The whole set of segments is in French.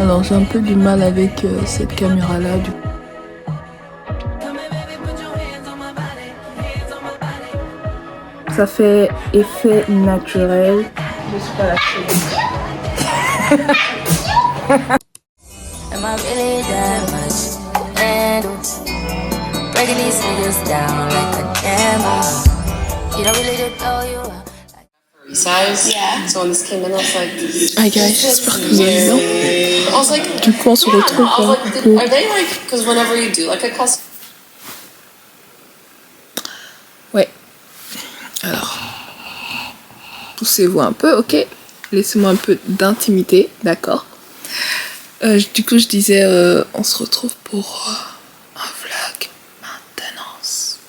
Alors j'ai un peu du mal avec cette caméra là. Ça fait effet naturel. Je suis pas la Am I really that much? And breaking these niggas down like a camel. You don't really know you. Size. Yeah. So when this came in, I was like, hi guys, j'espère que vous allez bien. I was like, du coup, on se retrouve. I was like, are they like, because whenever you do like a custom. Ouais. Alors, poussez-vous un peu, ok. Laissez-moi un peu d'intimité, d'accord. Du coup, je disais, on se retrouve pour un vlog maintenance.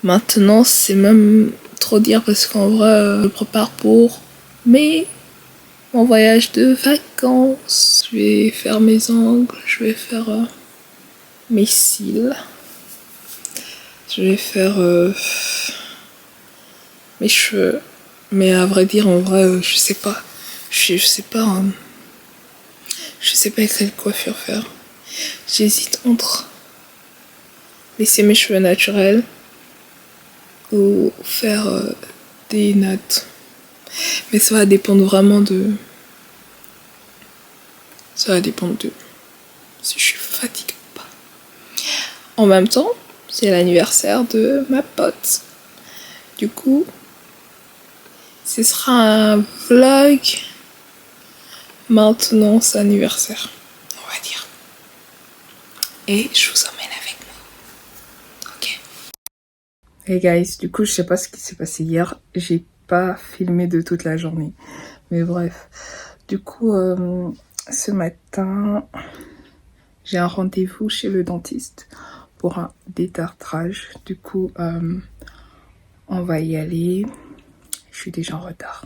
Maintenance, c'est même trop dire parce qu'en vrai, je prépare pour mon voyage de vacances. Je vais faire mes ongles, je vais faire mes cils. Je vais faire mes cheveux. Mais à vrai dire, en vrai, je sais pas. Je sais pas quelle coiffure faire. J'hésite entre laisser mes cheveux naturels ou faire des nattes. Mais ça va dépendre vraiment de... Ça va dépendre de si je suis fatiguée ou pas. En même temps, c'est l'anniversaire de ma pote. Du coup, ce sera un vlog maintenance anniversaire, on va dire. Et je vous emmène avec moi. Ok. Hey guys, du coup, je sais pas ce qui s'est passé hier. J'ai pas filmé de toute la journée. Mais bref. Du coup, ce matin, j'ai un rendez-vous chez le dentiste pour un détartrage. Du coup, on va y aller. Je suis déjà en retard.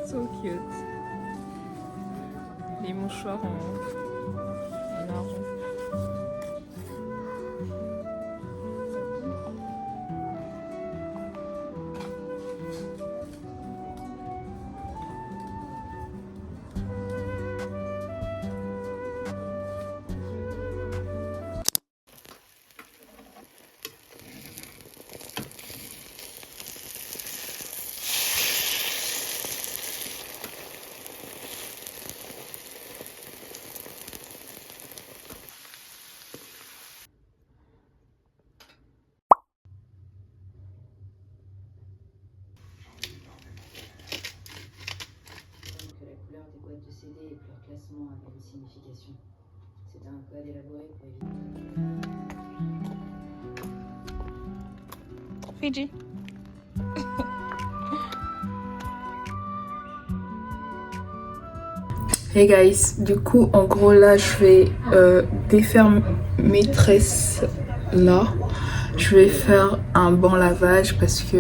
So cute. Les mouchoirs en argent. CD et que leur classement avait une signification. C'était un code élaboré pour éviter... Fiji. Hey guys, du coup en gros là je vais défaire mes tresses là. Je vais faire un bon lavage parce que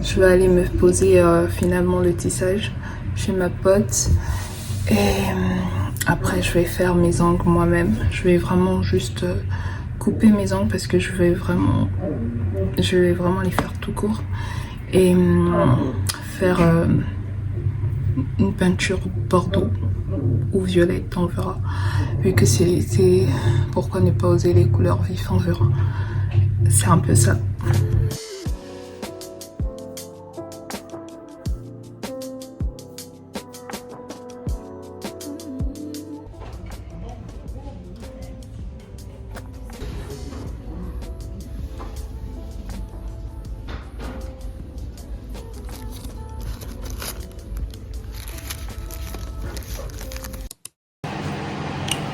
je vais aller me poser finalement le tissage chez ma pote. Et après je vais faire mes ongles moi-même. Je vais vraiment juste couper mes ongles parce que je vais vraiment les faire tout court. Et faire une peinture bordeaux ou violette, on verra. Vu que c'est l'été, pourquoi ne pas oser les couleurs vives, on verra. C'est un peu ça.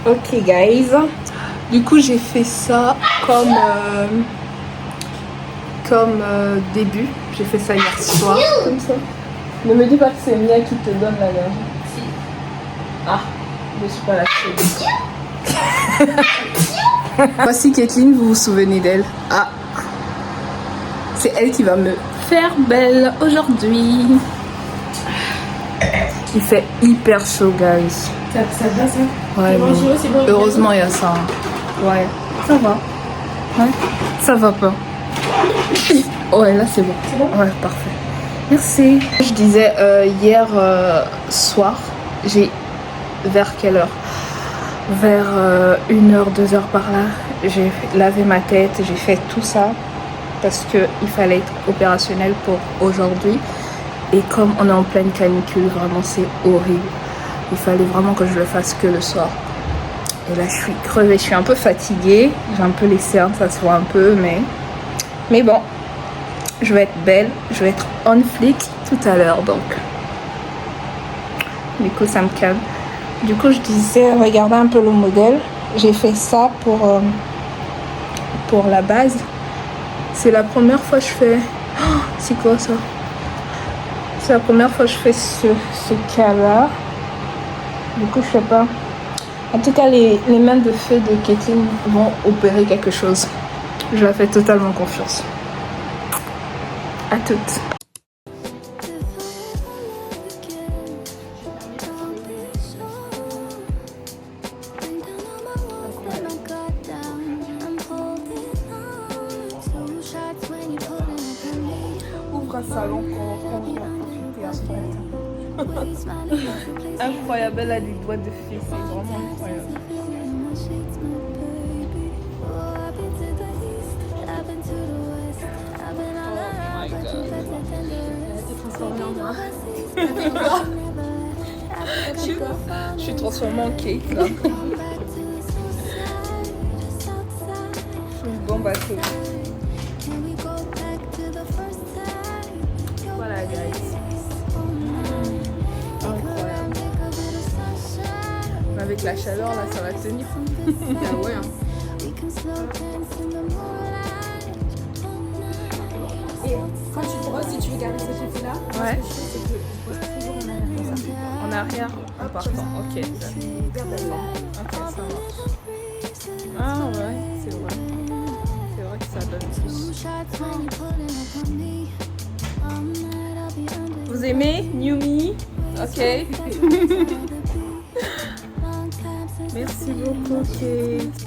Ok guys, du coup j'ai fait ça comme début, j'ai fait ça hier soir, comme ça. Ne me dis pas que c'est Mia qui te donne la verge. Si. Ah, je suis pas la seule. Voici Kathleen, vous vous souvenez d'elle? Ah, c'est elle qui va me faire belle aujourd'hui. Il fait hyper chaud, guys. Ça va ça? Ouais, Bon, c'est bon, heureusement il y a ça. Ouais, ça va. Ouais, ça va pas. Ouais, là c'est bon. C'est bon? Ouais, parfait. Merci. Je disais hier soir, j'ai vers quelle heure? Vers 1h, 2h par là, j'ai lavé ma tête, j'ai fait tout ça parce qu'il fallait être opérationnel pour aujourd'hui. Et comme on est en pleine canicule, vraiment c'est horrible. Il fallait vraiment que je le fasse que le soir. Et là je suis crevée, je suis un peu fatiguée. J'ai un peu les cernes, ça se voit un peu, mais bon. Je vais être belle, je vais être on flic tout à l'heure donc. Du coup ça me calme. Du coup je disais, regardez un peu le modèle. J'ai fait ça pour la base. C'est la première fois que je fais... Oh, c'est quoi ça? C'est la première fois que je fais ce cas-là. Du coup je sais pas. En tout cas les mains de feu de Kathleen vont opérer quelque chose. Je la fais totalement confiance. À toutes. Ouvre un salon qu'on va profiter après. Incroyable, elle a des doigts de fée, c'est vraiment incroyable. Je suis transformée en cake là. Je suis une bombe à tout. Voilà guys. Incroyable. Mais avec la chaleur là ça va tenir. Ah ouais hein. Et quand tu brosses, si tu veux garder cet effet là, Ouais. ce que je fais, c'est que je brosse toujours en arrière comme ça. En arrière en partant. Ok. Tu gardes la forme. Ok, ça marche. Ah ouais, c'est vrai. C'est vrai que ça donne plus. Vous aimez New Me? Ok. Merci beaucoup, Kate.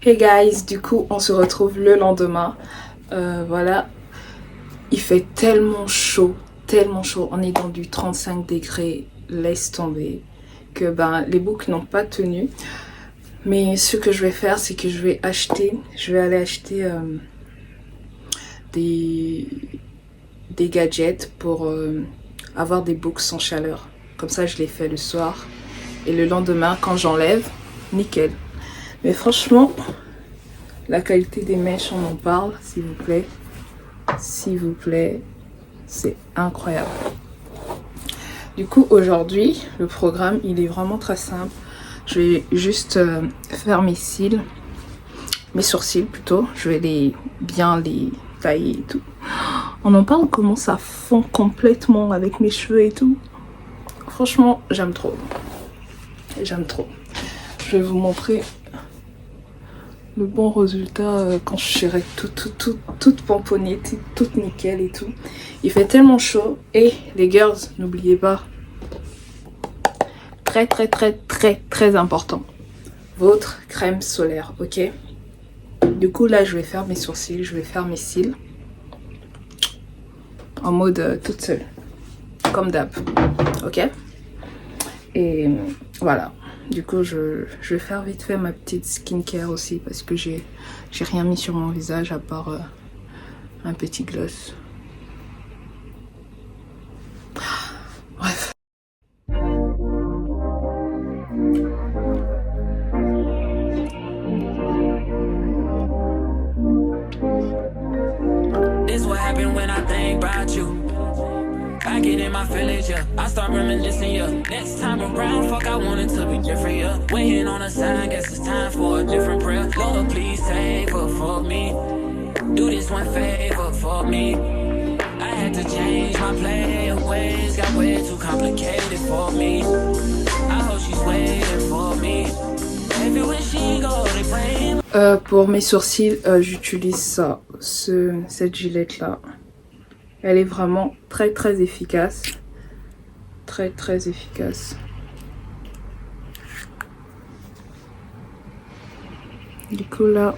Hey guys, du coup on se retrouve le lendemain. Voilà, il fait tellement chaud, on est dans du 35 degrés, laisse tomber, que ben les boucles n'ont pas tenu. Mais ce que je vais faire, c'est que je vais aller acheter des gadgets pour avoir des boucles sans chaleur. Comme ça je les fais le soir et le lendemain quand j'enlève, nickel. Mais franchement, la qualité des mèches, on en parle, s'il vous plaît. S'il vous plaît, c'est incroyable. Du coup, aujourd'hui, le programme, il est vraiment très simple. Je vais juste faire mes cils, mes sourcils plutôt. Je vais bien les tailler et tout. On en parle comment ça fond complètement avec mes cheveux et tout. Franchement, j'aime trop. J'aime trop. Je vais vous montrer le bon résultat quand je serai toute pomponnée, toute nickel et tout. Il fait tellement chaud. Et les girls, n'oubliez pas, très important, votre crème solaire, ok? Du coup là je vais faire mes sourcils, je vais faire mes cils en mode toute seule, comme d'hab, ok? Et voilà. Du coup, je vais faire vite fait ma petite skincare aussi parce que j'ai rien mis sur mon visage à part un petit gloss. Bref. This what happened when I think about you. I get in my feelings, yeah. I start reminiscing, yeah. Next time around, fuck, I want it to be different, yeah. Waiting on a sign, guess it's time for a different prayer. Lord, please save her for me. Do this one favor for me. my player ways got way too complicated for me. I hope she's waiting for me. Everywhere she go, they pray. Pour mes sourcils, j'utilise ça, cette gilette là. Elle est vraiment très très efficace. Très très efficace. Du coup là,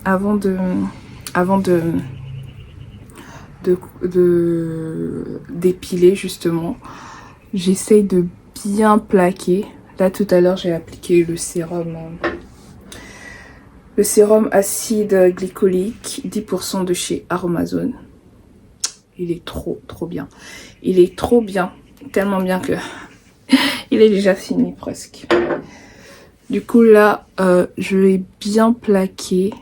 avant d'épiler justement, j'essaye de bien plaquer. Là tout à l'heure j'ai appliqué le sérum acide glycolique 10% de chez Aromazone. Il est trop bien. Il est trop bien, tellement bien que il est déjà fini presque. Du coup là, je vais bien plaquer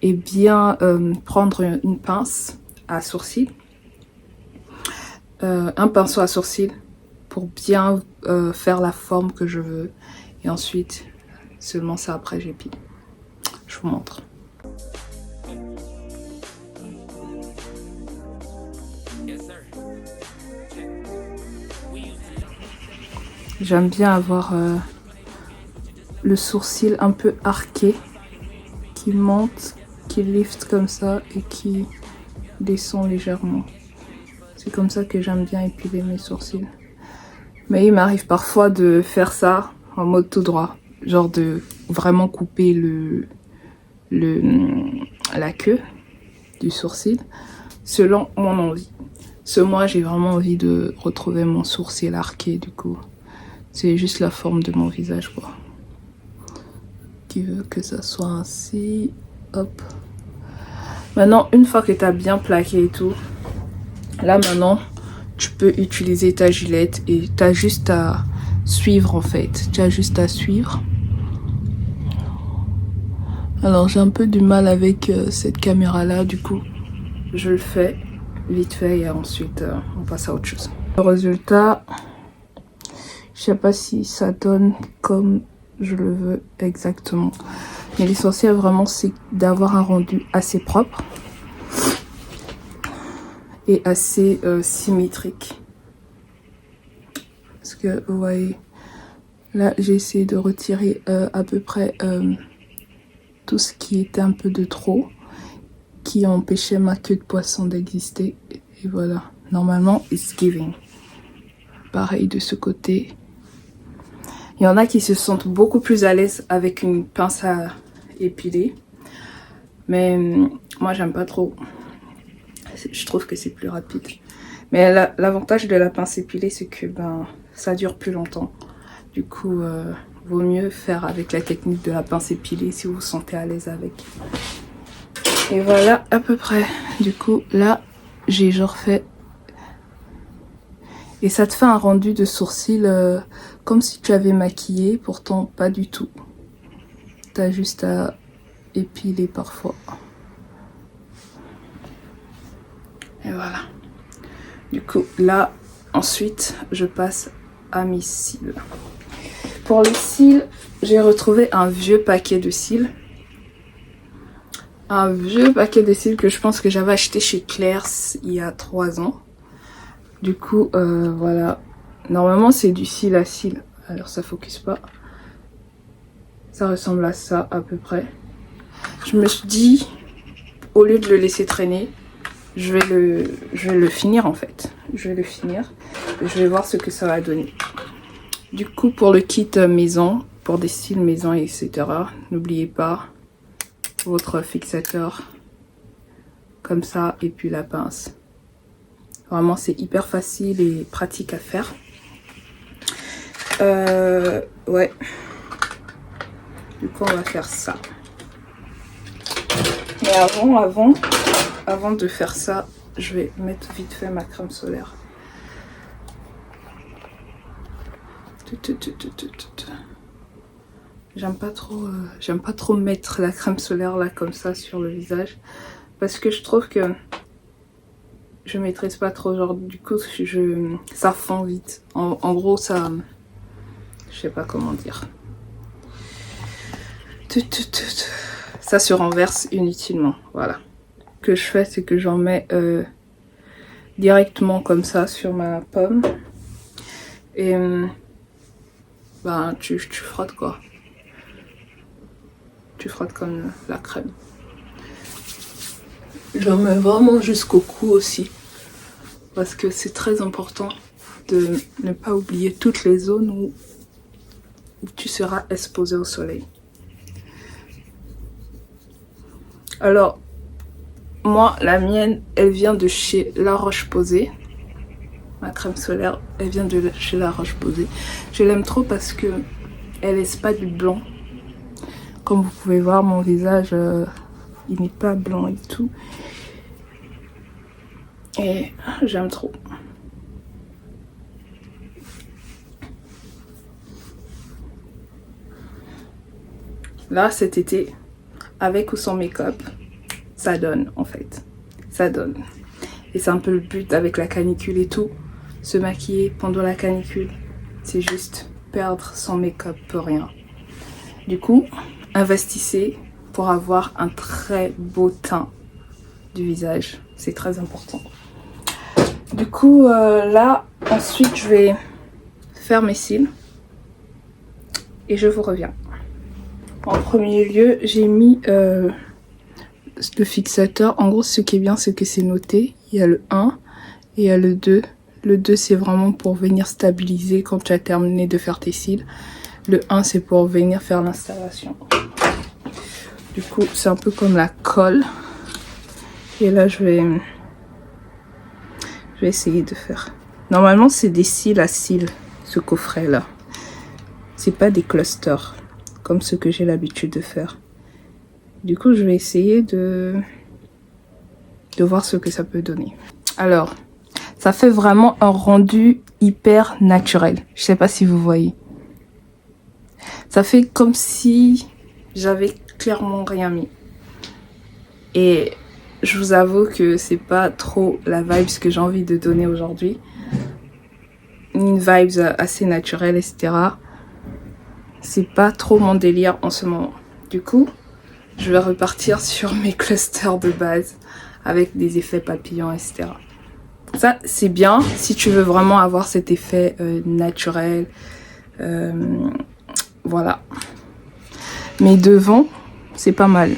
et bien prendre une pince à sourcils, un pinceau à sourcils pour bien faire la forme que je veux. Et ensuite, seulement ça après j'épile. Je vous montre. J'aime bien avoir le sourcil un peu arqué, qui monte, qui lift comme ça et qui descend légèrement. C'est comme ça que j'aime bien épiler mes sourcils. Mais il m'arrive parfois de faire ça en mode tout droit, genre de vraiment couper la queue du sourcil selon mon envie. Ce mois, j'ai vraiment envie de retrouver mon sourcil arqué, du coup. C'est juste la forme de mon visage, quoi. Qui veut que ça soit ainsi. Hop. Maintenant, une fois que tu as bien plaqué et tout, là maintenant, tu peux utiliser ta gilette et tu as juste à suivre en fait. Tu as juste à suivre. Alors, j'ai un peu du mal avec cette caméra-là, du coup, je le fais vite fait et ensuite, on passe à autre chose. Le résultat, je sais pas si ça donne comme je le veux exactement. Mais l'essentiel vraiment c'est d'avoir un rendu assez propre et assez symétrique. Parce que vous voyez, là j'ai essayé de retirer à peu près tout ce qui était un peu de trop, qui empêchait ma queue de poisson d'exister. Et voilà, normalement it's giving. Pareil de ce côté. Il y en a qui se sentent beaucoup plus à l'aise avec une pince à épiler. Mais moi, j'aime pas trop. Je trouve que c'est plus rapide. Mais l'avantage de la pince épilée, c'est que ça dure plus longtemps. Du coup, vaut mieux faire avec la technique de la pince épilée si vous vous sentez à l'aise avec. Et voilà à peu près. Du coup, là, j'ai genre fait... Et ça te fait un rendu de sourcils comme si tu avais maquillé, pourtant pas du tout. T'as juste à épiler parfois. Et voilà. Du coup, là, ensuite, je passe à mes cils. Pour les cils, j'ai retrouvé un vieux paquet de cils. Un vieux paquet de cils que je pense que j'avais acheté chez Claire's il y a 3 ans. Du coup, voilà. Normalement, c'est du cil à cil. Alors, ça focus pas. Ça ressemble à ça, à peu près. Je me suis dit, au lieu de le laisser traîner, je vais le finir, en fait. Je vais le finir. Je vais voir ce que ça va donner. Du coup, pour le kit maison, pour des cils maison, etc., n'oubliez pas votre fixateur. Comme ça, et puis la pince. Vraiment, c'est hyper facile et pratique à faire. Ouais. Du coup, on va faire ça. Mais avant de faire ça, je vais mettre vite fait ma crème solaire. J'aime pas trop mettre la crème solaire là comme ça sur le visage. Parce que je trouve que je maîtrise pas trop, genre du coup ça fond vite. En gros ça, je sais pas comment dire. Ça se renverse inutilement, voilà. Ce que je fais c'est que j'en mets directement comme ça sur ma pomme. Et ben, tu frottes quoi. Tu frottes comme la crème. J'en mets vraiment jusqu'au cou aussi. Parce que c'est très important de ne pas oublier toutes les zones où tu seras exposé au soleil. Alors, moi, la mienne, elle vient de chez La Roche-Posay. Ma crème solaire, elle vient de chez La Roche-Posay. Je l'aime trop parce que elle laisse pas du blanc. Comme vous pouvez voir, mon visage, il n'est pas blanc et tout. Et j'aime trop. Là, cet été, avec ou sans make-up, ça donne en fait. Ça donne. Et c'est un peu le but avec la canicule et tout. Se maquiller pendant la canicule, c'est juste perdre son make-up pour rien. Du coup, investissez pour avoir un très beau teint du visage. C'est très important. Du coup, là, ensuite, je vais faire mes cils. Et je vous reviens. En premier lieu, j'ai mis le fixateur. En gros, ce qui est bien, c'est que c'est noté. Il y a le 1 et il y a le 2. Le 2, c'est vraiment pour venir stabiliser quand tu as terminé de faire tes cils. Le 1, c'est pour venir faire l'installation. Du coup, c'est un peu comme la colle. Et là, je vais essayer de faire. Normalement, c'est des cils à cils, ce coffret-là. C'est pas des clusters, comme ce que j'ai l'habitude de faire. Du coup, je vais essayer de voir ce que ça peut donner. Alors, ça fait vraiment un rendu hyper naturel. Je sais pas si vous voyez. Ça fait comme si j'avais clairement rien mis. Et je vous avoue que c'est pas trop la vibe que j'ai envie de donner aujourd'hui. Une vibe assez naturelle, etc. C'est pas trop mon délire en ce moment. Du coup, je vais repartir sur mes clusters de base avec des effets papillons, etc. Ça, c'est bien si tu veux vraiment avoir cet effet naturel. Voilà. Mais devant, c'est pas mal.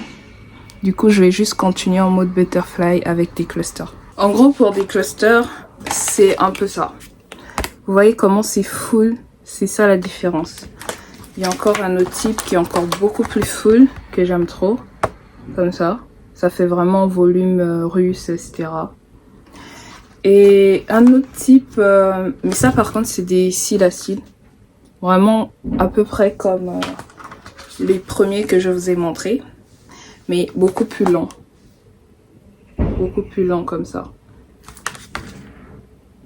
Du coup, je vais juste continuer en mode butterfly avec des clusters. En gros, pour des clusters, c'est un peu ça. Vous voyez comment c'est full? C'est ça la différence. Il y a encore un autre type qui est encore beaucoup plus full, que j'aime trop. Comme ça. Ça fait vraiment volume russe, etc. Et un autre type, mais ça par contre c'est des cils à cils. Vraiment à peu près comme les premiers que je vous ai montrés. Mais beaucoup plus long. Beaucoup plus long comme ça.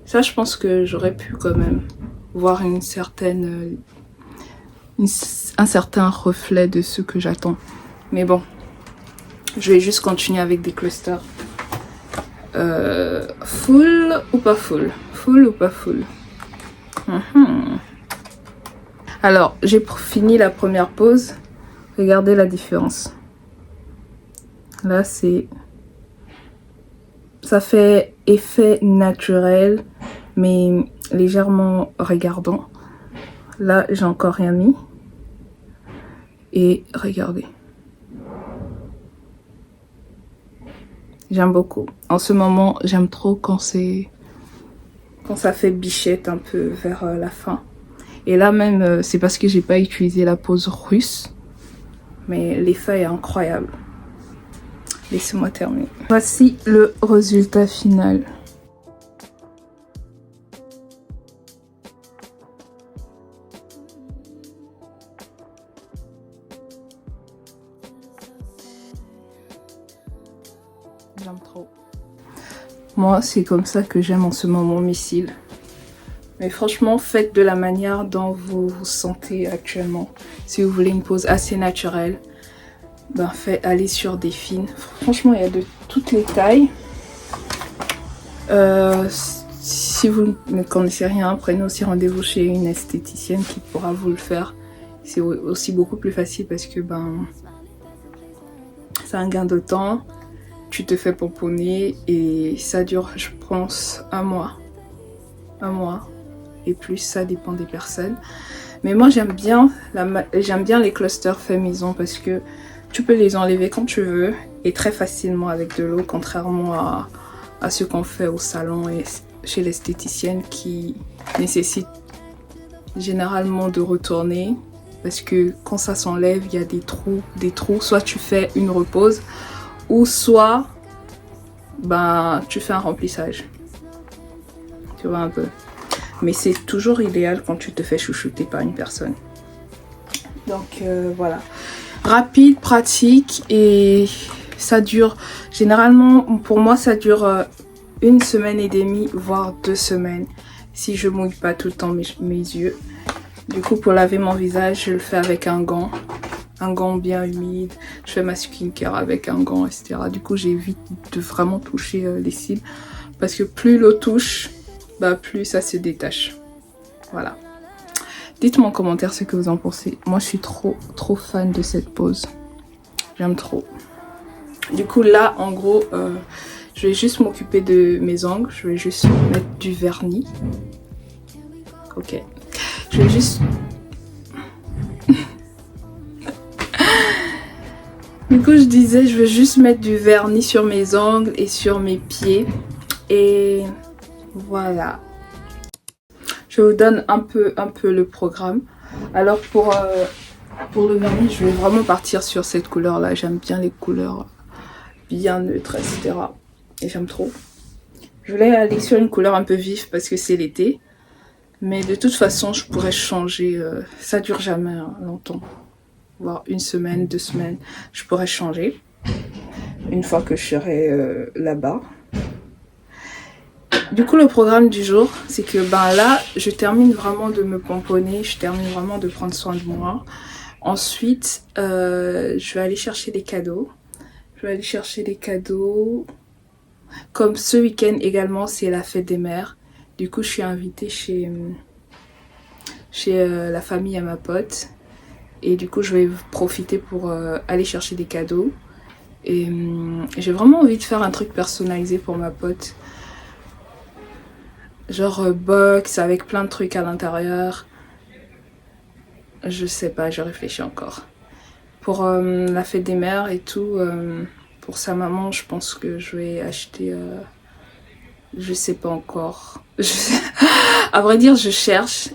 Ça je pense que j'aurais pu quand même voir une certaine... un certain reflet de ce que j'attends. Mais bon. Je vais juste continuer avec des clusters. Full ou pas full? Full ou pas full? Alors, j'ai fini la première pause. Regardez la différence. Là, c'est... ça fait effet naturel, mais légèrement regardant. Là, j'ai encore rien mis. Et regardez. J'aime beaucoup. En ce moment, j'aime trop quand ça fait bichette un peu vers la fin. Et là même, c'est parce que j'ai pas utilisé la pose russe. Mais l'effet est incroyable. Laissez-moi terminer. Voici le résultat final. J'aime trop. Moi, c'est comme ça que j'aime en ce moment mes cils. Mais franchement, faites de la manière dont vous vous sentez actuellement. Si vous voulez une pose assez naturelle, ben allez sur des fines. Franchement, il y a de toutes les tailles. Si vous ne connaissez rien, prenez aussi rendez-vous chez une esthéticienne qui pourra vous le faire. C'est aussi beaucoup plus facile parce que ben c'est un gain de temps. tu te fais pomponner et ça dure, je pense, un mois et plus, ça dépend des personnes. Mais moi j'aime bien les clusters faits maison parce que tu peux les enlever quand tu veux et très facilement avec de l'eau, contrairement à ce qu'on fait au salon et chez l'esthéticienne qui nécessite généralement de retourner parce que quand ça s'enlève, il y a des trous, soit tu fais une repose ou soit ben, tu fais un remplissage. Tu vois un peu. Mais c'est toujours idéal quand tu te fais chouchouter par une personne. Donc voilà. Rapide, pratique et ça dure, généralement pour moi ça dure 1 semaine et demie, voire 2 semaines. Si je mouille pas tout le temps mes yeux. Du coup pour laver mon visage, je le fais avec un gant bien humide. Je fais ma skincare avec un gant, etc. Du coup j'évite de vraiment toucher les cils. Parce que plus l'eau touche, bah plus ça se détache. Voilà. Dites-moi en commentaire ce que vous en pensez. Moi je suis trop fan de cette pose. J'aime trop. Du coup là en gros je vais juste m'occuper de mes ongles. Je vais juste mettre du vernis. Ok. Je vais juste... Du coup je disais je vais juste mettre du vernis sur mes ongles et sur mes pieds. Et voilà. Je vous donne un peu le programme. Alors pour le vernis, je vais vraiment partir sur cette couleur là. J'aime bien les couleurs bien neutres, etc. Et j'aime trop. Je voulais aller sur une couleur un peu vive parce que c'est l'été. Mais de toute façon, je pourrais changer. Ça dure jamais longtemps. Voire 1 semaine, 2 semaines. Je pourrais changer. Une fois que je serai là-bas. Du coup le programme du jour c'est que ben là je termine vraiment de me pomponner, je termine vraiment de prendre soin de moi. Ensuite je vais aller chercher des cadeaux. Comme ce week-end également c'est la fête des mères. Du coup je suis invitée chez la famille à ma pote. Et du coup je vais profiter pour aller chercher des cadeaux. Et j'ai vraiment envie de faire un truc personnalisé pour ma pote. Genre box avec plein de trucs à l'intérieur. Je sais pas, je réfléchis encore. Pour la fête des mères et tout, pour sa maman, je pense que je vais acheter... je sais pas encore. À vrai dire, je cherche,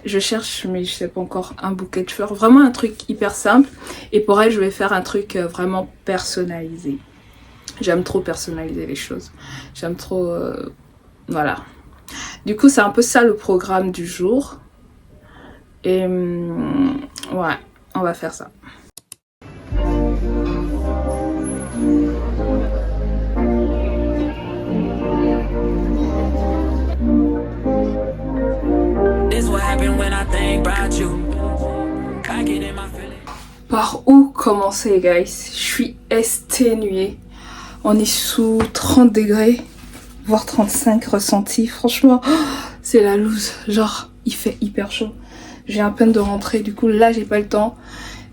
mais je sais pas encore, un bouquet de fleurs. Vraiment un truc hyper simple. Et pour elle, je vais faire un truc vraiment personnalisé. J'aime trop personnaliser les choses. J'aime trop... voilà. Du coup, c'est un peu ça le programme du jour. Et ouais, on va faire ça. Par où commencer, guys? Je suis exténuée. On est sous 30 degrés. Voire 35 ressentis. Franchement, c'est la loose. Genre, il fait hyper chaud. J'ai à peine de rentrer. Du coup, là, j'ai pas le temps.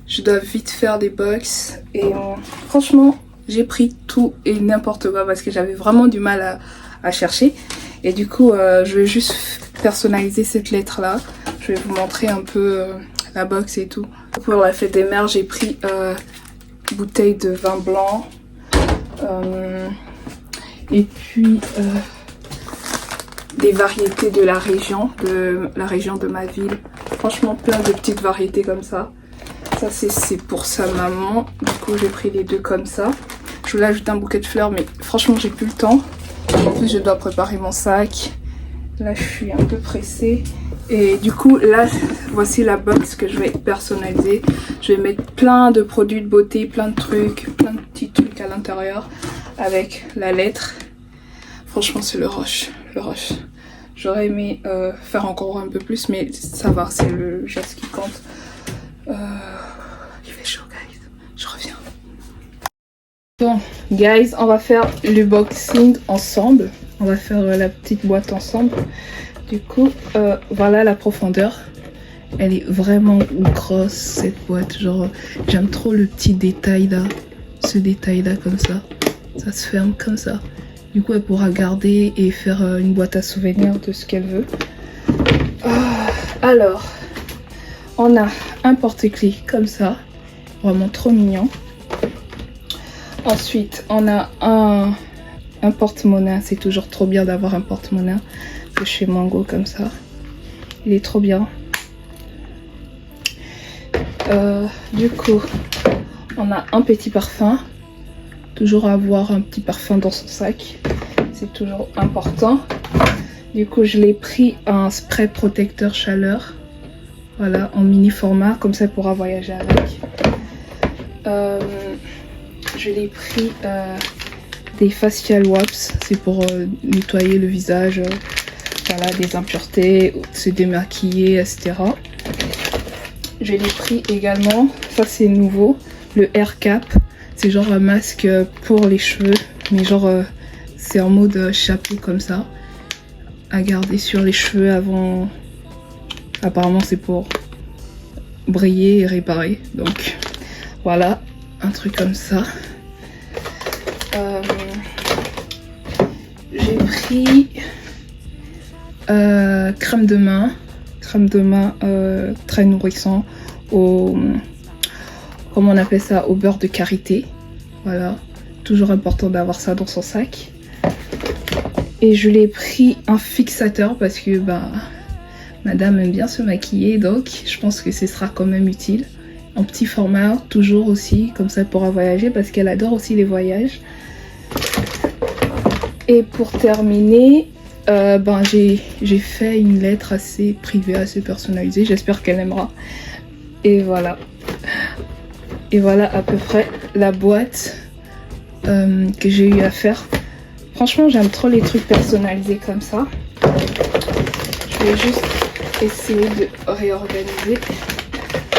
Je dois vite faire des box. Et franchement, j'ai pris tout et n'importe quoi parce que j'avais vraiment du mal à chercher. Et du coup, je vais juste personnaliser cette lettre-là. Je vais vous montrer un peu la box et tout. Pour la fête des mères, j'ai pris bouteille de vin blanc. Et puis des variétés de la région de ma ville. Franchement plein de petites variétés comme ça. Ça c'est pour sa maman. Du coup j'ai pris les deux comme ça. Je voulais ajouter un bouquet de fleurs mais franchement j'ai plus le temps. En plus je dois préparer mon sac. Là je suis un peu pressée. Et du coup là voici la box que je vais personnaliser. Je vais mettre plein de produits de beauté, plein de trucs, plein de petits trucs à l'intérieur. Avec la lettre. Franchement c'est le rush. J'aurais aimé faire encore un peu plus mais ça va, c'est le geste qui compte. Il fait chaud guys, je reviens. Bon guys, on va faire l'unboxing ensemble. On va faire la petite boîte ensemble. Du coup voilà la profondeur. Elle est vraiment grosse cette boîte. Genre j'aime trop le petit détail là. Ce détail là comme ça. Ça se ferme comme ça. Du coup, elle pourra garder et faire une boîte à souvenirs de ce qu'elle veut. Alors, on a un porte-clés comme ça. Vraiment trop mignon. Ensuite, on a un porte-monnaie. C'est toujours trop bien d'avoir un porte-monnaie de chez Mango comme ça. Il est trop bien. Du coup, on a un petit parfum. Toujours avoir un petit parfum dans son sac. C'est toujours important. Du coup, je l'ai pris un spray protecteur chaleur. Voilà, en mini format. Comme ça, elle pourra voyager avec. Je l'ai pris des facial wipes. C'est pour nettoyer le visage. Voilà, des impuretés, se démaquiller, etc. Je l'ai pris également. Ça, c'est nouveau. Le Hair Cap. C'est genre un masque pour les cheveux. Mais genre, c'est en mode chapeau comme ça. À garder sur les cheveux avant. Apparemment, c'est pour briller et réparer. Donc, voilà. Un truc comme ça. J'ai pris crème de main très nourrissant comment on appelle ça, au beurre de karité. Voilà, toujours important d'avoir ça dans son sac. Et je l'ai pris un fixateur parce que madame aime bien se maquiller, donc je pense que ce sera quand même utile. En petit format, toujours aussi, comme ça elle pourra voyager parce qu'elle adore aussi les voyages. Et pour terminer, j'ai fait une lettre assez privée, assez personnalisée. J'espère qu'elle aimera. Et voilà. Et voilà à peu près la boîte que j'ai eu à faire. Franchement, j'aime trop les trucs personnalisés comme ça. Je vais juste essayer de réorganiser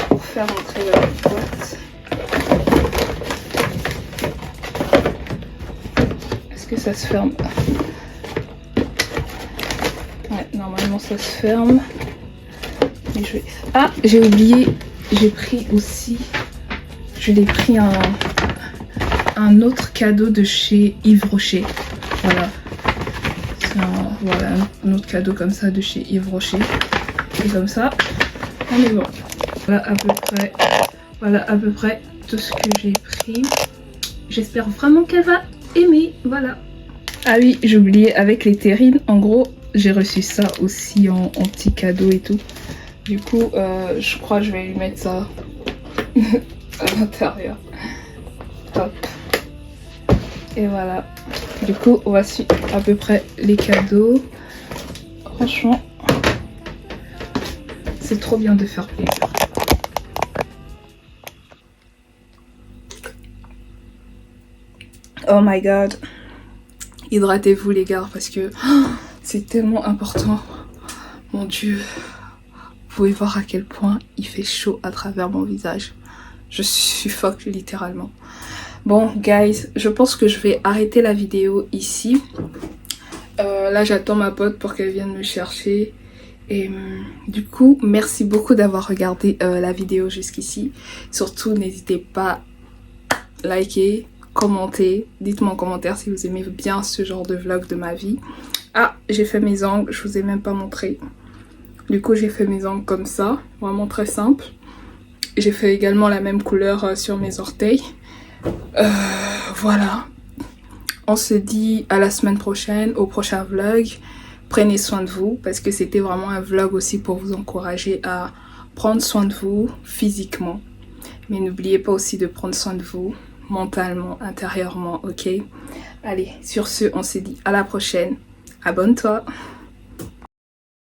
pour faire entrer la boîte. Est-ce que ça se ferme? Ouais, normalement ça se ferme. Et je vais... Ah, j'ai oublié, j'ai pris aussi... Je l'ai pris un autre cadeau de chez Yves Rocher. Voilà. Voilà, un autre cadeau comme ça de chez Yves Rocher. Et comme ça, on est bon. Voilà à peu près tout ce que j'ai pris. J'espère vraiment qu'elle va aimer. Voilà. Ah oui, j'ai oublié avec les terrines. En gros, j'ai reçu ça aussi en petit cadeau et tout. Du coup, je crois que je vais lui mettre ça à l'intérieur. Top. Et voilà. Du coup, voici à peu près les cadeaux. Franchement, c'est trop bien de faire plaisir. Oh my god. Hydratez-vous les gars parce que c'est tellement important. Mon dieu. Vous pouvez voir à quel point il fait chaud à travers mon visage. Je suffoque littéralement. Bon guys, je pense que je vais arrêter la vidéo ici. Là j'attends ma pote pour qu'elle vienne me chercher. Et du coup, merci beaucoup d'avoir regardé la vidéo jusqu'ici. Surtout, n'hésitez pas à liker, commenter. Dites-moi en commentaire si vous aimez bien ce genre de vlog de ma vie. Ah, j'ai fait mes ongles, je vous ai même pas montré. Du coup, j'ai fait mes ongles comme ça, vraiment très simple. J'ai fait également la même couleur sur mes orteils. Voilà. On se dit à la semaine prochaine, au prochain vlog. Prenez soin de vous parce que c'était vraiment un vlog aussi pour vous encourager à prendre soin de vous physiquement. Mais n'oubliez pas aussi de prendre soin de vous mentalement, intérieurement, ok? Allez, sur ce, on se dit à la prochaine. Abonne-toi!